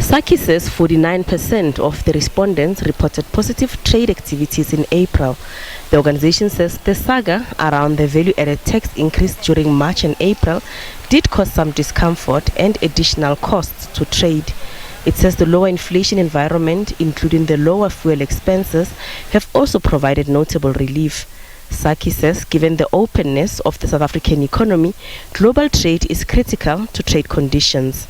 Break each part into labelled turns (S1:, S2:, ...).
S1: SACCI says 49% of the respondents reported positive trade activities in April. The organization says the saga around the value-added tax increase during March and April did cause some discomfort and additional costs to trade. It says the lower inflation environment, including the lower fuel expenses, have also provided notable relief. SACCI says given the openness of the South African economy, global trade is critical to trade conditions.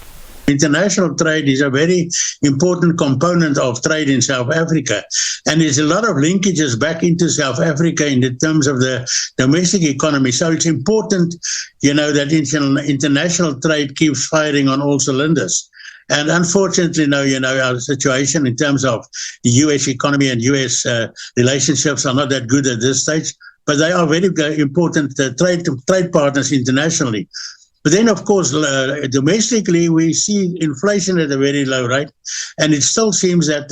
S2: International trade is a very important component of trade in South Africa, and there's a lot of linkages back into South Africa in the terms of the domestic economy. So it's important, that international trade keeps firing on all cylinders. And unfortunately, our situation in terms of the U.S. economy and U.S. relationships are not that good at this stage, but they are very important trade partners internationally. But then, of course, domestically, we see inflation at a very low rate. And it still seems that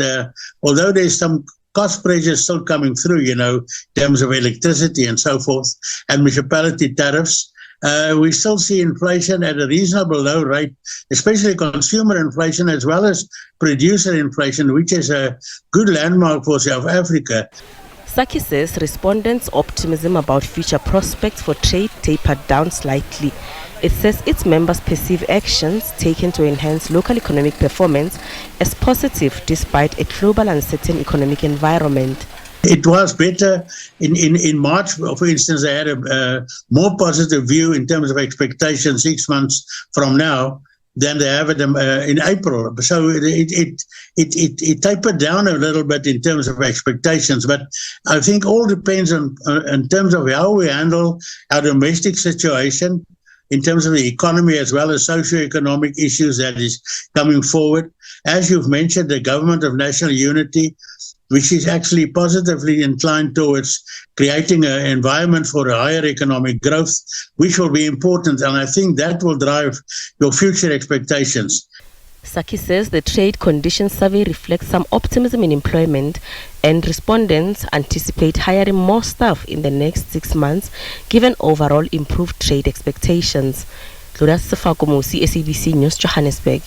S2: although there's some cost pressure still coming through, in terms of electricity and so forth, and municipality tariffs, we still see inflation at a reasonable low rate, especially consumer inflation as well as producer inflation, which is a good landmark for South Africa.
S1: SACCI says respondents' optimism about future prospects for trade tapered down slightly. It says its members perceive actions taken to enhance local economic performance as positive despite a global uncertain economic environment.
S2: It was better in March, for instance. They had a more positive view in terms of expectations 6 months from now than they have in April. So it tapered down a little bit in terms of expectations. But I think all depends on in terms of how we handle our domestic situation, in terms of the economy as well as socio-economic issues that is coming forward. As you've mentioned, the government of national unity, which is actually positively inclined towards creating an environment for a higher economic growth, which will be important, and I think that will drive your future expectations.
S1: SACCI says the Trade Conditions Survey reflects some optimism in employment, and respondents anticipate hiring more staff in the next 6 months, given overall improved trade expectations. Gloria Sefakomosi, SABC News, Johannesburg.